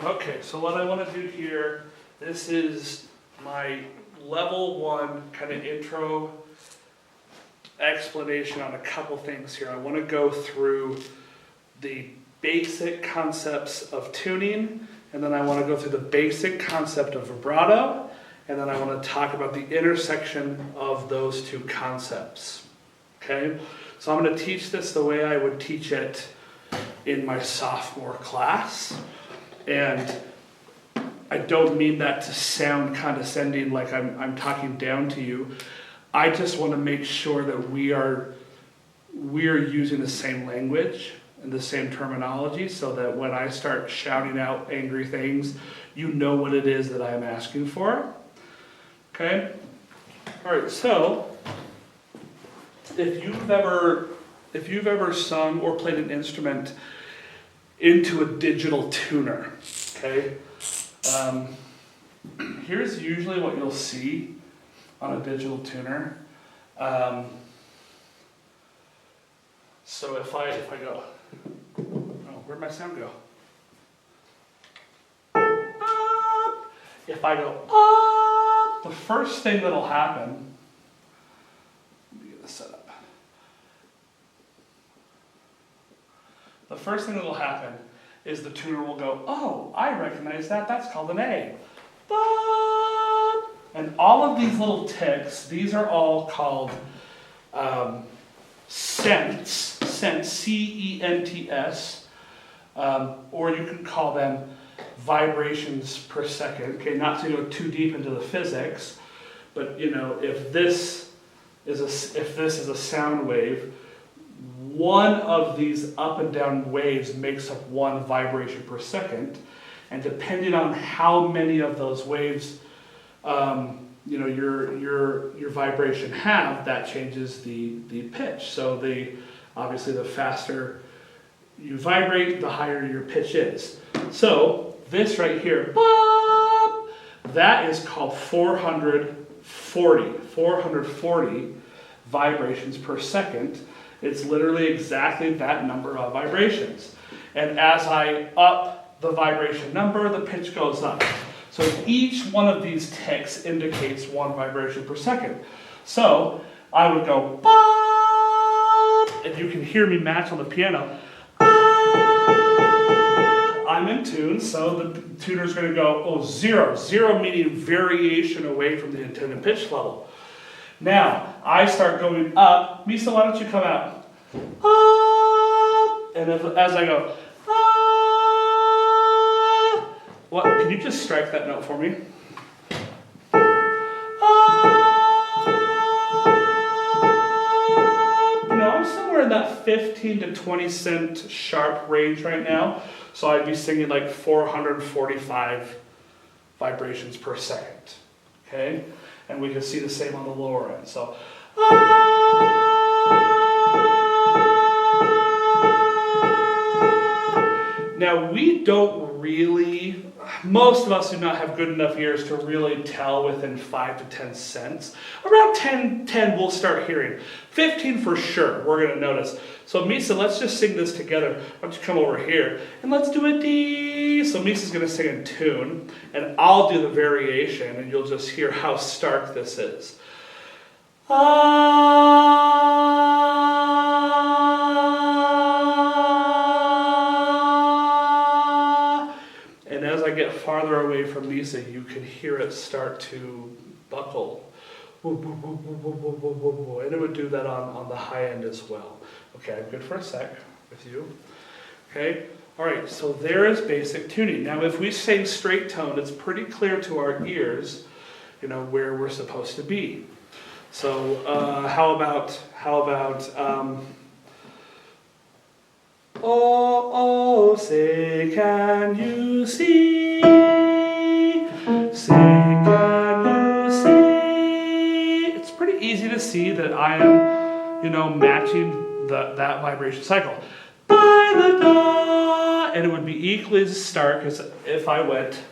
Okay, so what I want to do here, this is my level 1 kind of intro explanation on a couple things here. I want to go through the basic concepts of tuning, and then I want to go through the basic concept of vibrato, and then I want to talk about the intersection of those two concepts. Okay, so I'm going to teach this the way I would teach it in my sophomore class, and I don't mean that to sound condescending like I'm talking down to you. I just want to make sure that we are using the same language and the same terminology so that when I start shouting out angry things, you know what it is that I'm asking for. Okay? All right, so if you've ever sung or played an instrument into a digital tuner, okay? Here's usually what you'll see on a digital tuner. So if I go, oh, where'd my sound go? If I go, the first thing that'll happen, let me get this set up. The first thing that'll happen is the tuner will go, oh, I recognize that, that's called an A. And all of these little ticks, these are all called cents, C-E-N-T-S, or you can call them vibrations per second. Okay, not to go too deep into the physics, but you know, if this is a sound wave, one of these up and down waves makes up one vibration per second, and depending on how many of those waves your vibration have, that changes the pitch. So obviously the faster you vibrate, the higher your pitch is. So this right here, that is called 440 vibrations per second. It's literally exactly that number of vibrations. And as I up the vibration number, the pitch goes up. So each one of these ticks indicates one vibration per second. So I would go, and you can hear me match on the piano. I'm in tune, so the tuner's going to go, oh, zero. Zero meaning variation away from the intended pitch level. Now, I start going up. Misa, why don't you come out? And as I go, what? Can you just strike that note for me? I'm somewhere in that 15 to 20 cent sharp range right now. So I'd be singing like 445 vibrations per second. Okay? And we can see the same on the lower end. So, now we don't really, most of us do not have good enough ears to really tell within 5 to 10 cents. Around 10 we'll start hearing. 15 for sure, we're going to notice. So Misa, let's just sing this together. Why don't you come over here and let's do a D. So Misa's going to sing in tune, and I'll do the variation, and you'll just hear how stark this is. And as I get farther away from Misa, you can hear it start to buckle. And it would do that on the high end as well. Okay, I'm good for a sec with you. Okay, all right, so there is basic tuning. Now if we sing straight tone, it's pretty clear to our ears, where we're supposed to be. So how about oh, say can you see? Say can you see? It's pretty easy to see that I am, matching that vibration cycle. By the da, and it would be equally as stark as if I went,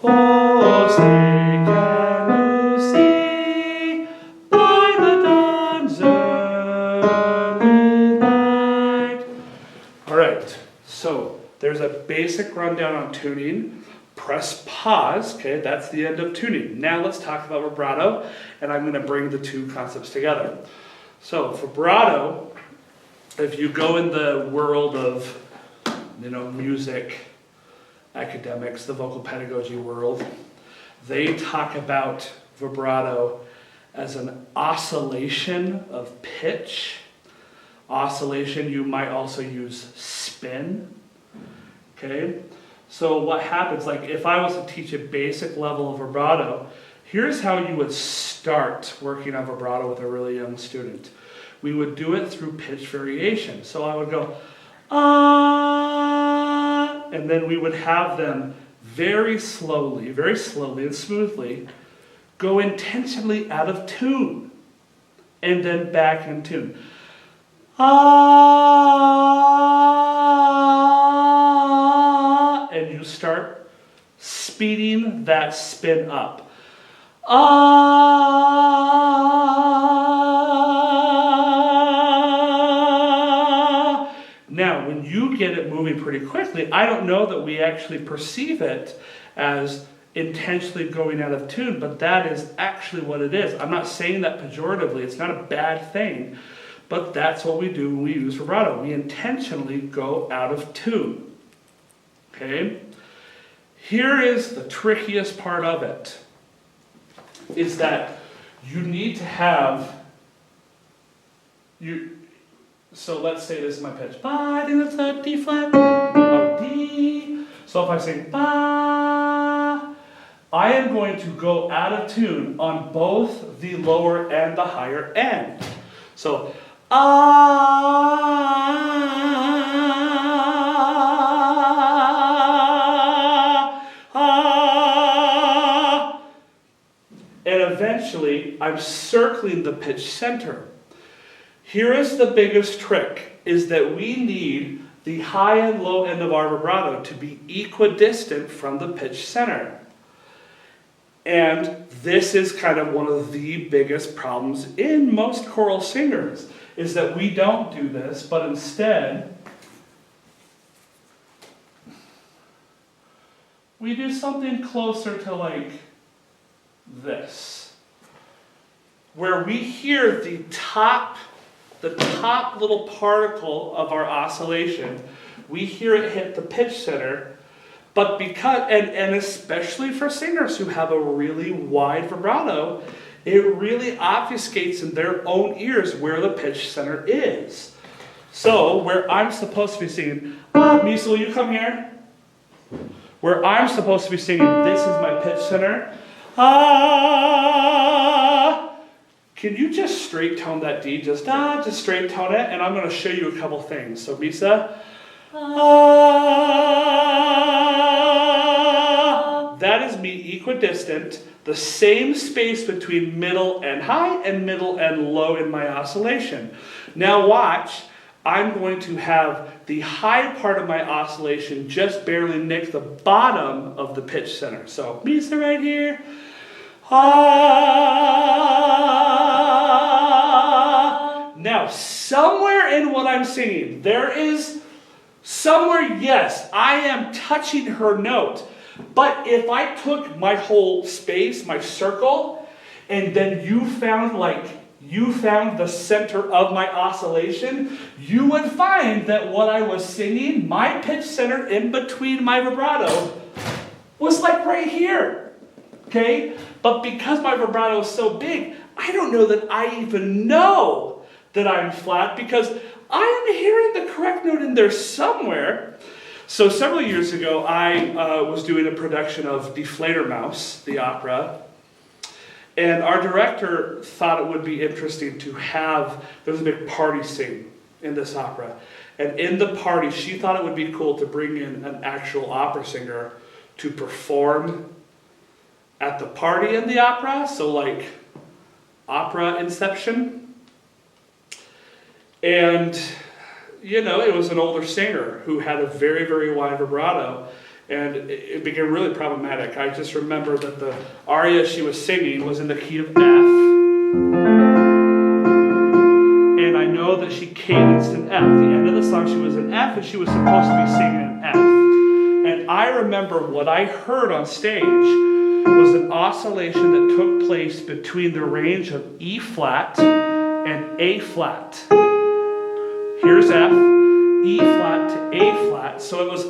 oh, say can you see? By the dawn's early light. All right, so there's a basic rundown on tuning. Press pause, okay, that's the end of tuning. Now let's talk about vibrato, and I'm going to bring the two concepts together. So vibrato, if you go in the world of, music, academics, the vocal pedagogy world, they talk about vibrato as an oscillation of pitch. Oscillation, you might also use spin, okay? So what happens, like if I was to teach a basic level of vibrato, here's how you would start working on vibrato with a really young student. We would do it through pitch variation. So I would go, ah, and then we would have them very slowly and smoothly go intentionally out of tune and then back in tune. Ah, and you start speeding that spin up. Ah. Now, when you get it moving pretty quickly, I don't know that we actually perceive it as intentionally going out of tune, but that is actually what it is. I'm not saying that pejoratively. It's not a bad thing. But that's what we do when we use vibrato. We intentionally go out of tune. Okay? Here is the trickiest part of it. Is that you need to have so let's say this is my pitch. Ba, I think that's a D flat. A D. So if I say ba, I am going to go out of tune on both the lower and the higher end. So and eventually I'm circling the pitch center. Here is the biggest trick, is that we need the high and low end of our vibrato to be equidistant from the pitch center. And this is kind of one of the biggest problems in most choral singers, is that we don't do this, but instead we do something closer to like this, where we hear the top little particle of our oscillation, we hear it hit the pitch center. But because, and especially for singers who have a really wide vibrato, it really obfuscates in their own ears where the pitch center is. So, where I'm supposed to be singing, Misa, will you come here? Where I'm supposed to be singing, this is my pitch center. Can you just straight tone that D? Just straight tone it, and I'm going to show you a couple things. So, Misa. That is me equidistant, the same space between middle and high and middle and low in my oscillation. Now watch, I'm going to have the high part of my oscillation just barely nick the bottom of the pitch center. So, Misa right here. Now, somewhere in what I'm singing, there is somewhere, yes, I am touching her note. But if I took my whole space, my circle, and then you found the center of my oscillation, you would find that what I was singing, my pitch center in between my vibrato, was like right here. Okay? But because my vibrato is so big, I don't know that I even know that I'm flat, because I am hearing the correct note in there somewhere. So several years ago, I was doing a production of Die Fledermaus, the opera, and our director thought it would be interesting to have, there was a big party scene in this opera, and in the party, she thought it would be cool to bring in an actual opera singer to perform at the party in the opera, so like opera Inception. And it was an older singer who had a very, very wide vibrato, and it became really problematic. I just remember that the aria she was singing was in the key of F, and I know that she cadenced in F. The end of the song she was in F, and she was supposed to be singing in F. remember what I heard on stage was an oscillation that took place between the range of E flat and A flat. Here's F, E flat to A flat. So it was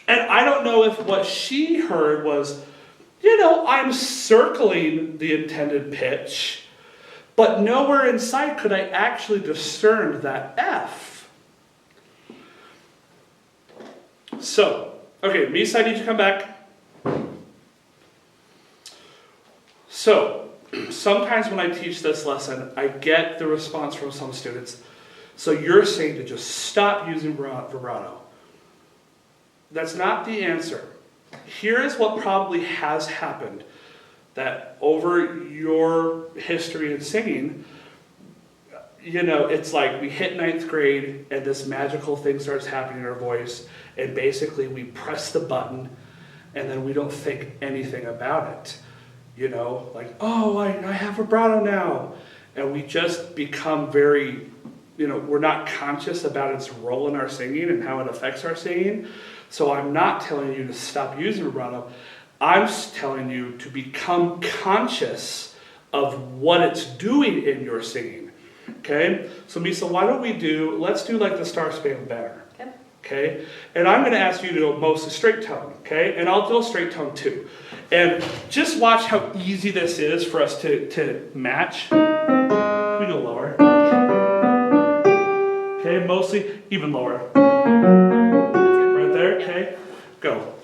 And I don't know if what she heard was, I'm circling the intended pitch, but nowhere inside could I actually discern that F. So, okay, Misa, I need you to come back. So, sometimes when I teach this lesson, I get the response from some students. So you're saying to just stop using vibrato. That's not the answer. Here is what probably has happened. That over your history in singing, it's like we hit 9th grade and this magical thing starts happening in our voice, and basically we press the button and then we don't think anything about it. Like, oh, I have vibrato now. And we just become very, we're not conscious about its role in our singing and how it affects our singing. So I'm not telling you to stop using vibrato. I'm telling you to become conscious of what it's doing in your singing. Okay? So Misa, why don't let's do like the Star Spangled Banner. Okay? And I'm going to ask you to do mostly straight tone. Okay? And I'll do a straight tone too. And just watch how easy this is for us to match. Can we go lower? Okay, mostly even lower. Right there, okay? Go.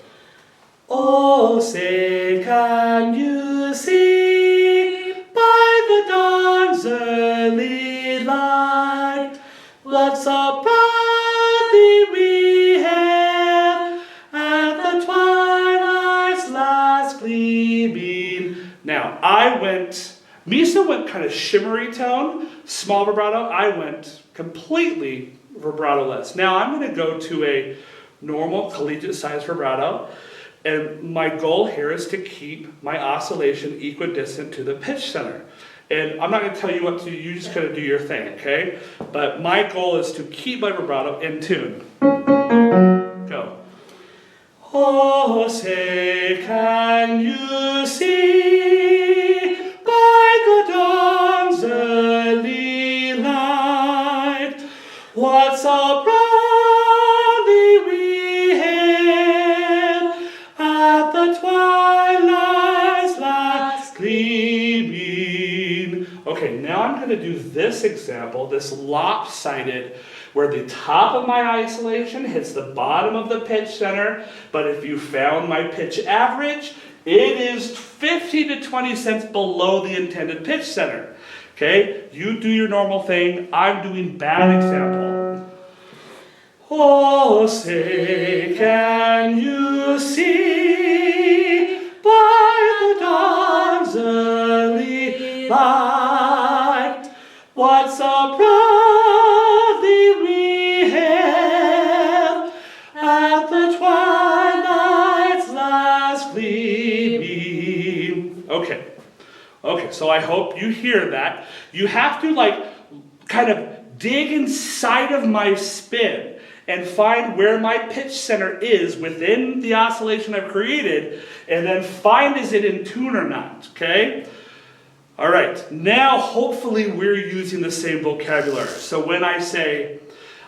Oh, say, can you see by the dawn's early light what so proudly we hailed at the twilight's last gleaming? Now, Misa went kind of shimmery tone, small vibrato. I went completely vibrato-less. Now, I'm going to go to a normal collegiate size vibrato. And my goal here is to keep my oscillation equidistant to the pitch center. And I'm not going to tell you what to do, you just got to do your thing, okay? But my goal is to keep my vibrato in tune. Go. Oh, say, can you see by the dawn's early light what so proudly we hailed at the twilight's last gleaming? Okay, now I'm going to do this example, this lopsided, where the top of my isolation hits the bottom of the pitch center, but if you found my pitch average, it is 50 to 20 cents below the intended pitch center. Okay, you do your normal thing, I'm doing bad example. Oh, say, can you see by the dawn's early light what so proudly we hailed at the twilight's last gleaming? Okay, so I hope you hear that. You have to kind of dig inside of my spin and find where my pitch center is within the oscillation I've created, and then find is it in tune or not, okay? All right, now hopefully we're using the same vocabulary. So when I say,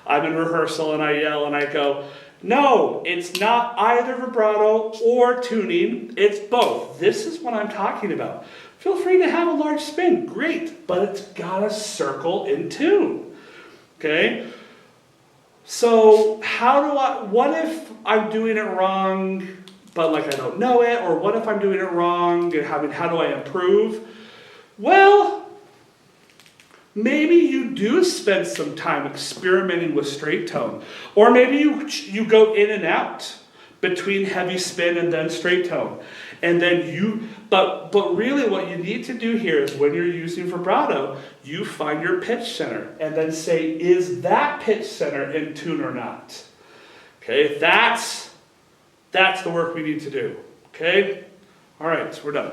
I'm in rehearsal and I yell and I go, no, it's not either vibrato or tuning, it's both. This is what I'm talking about. Feel free to have a large spin, great, but it's got to circle in tune, okay? So what if I'm doing it wrong, but I don't know it, or what if I'm doing it wrong, and how do I improve? Well, maybe you do spend some time experimenting with straight tone, or maybe you go in and out between heavy spin and then straight tone, and then but really what you need to do here is when you're using vibrato, you find your pitch center and then say, is that pitch center in tune or not? Okay, that's the work we need to do. Okay, all right, we're done.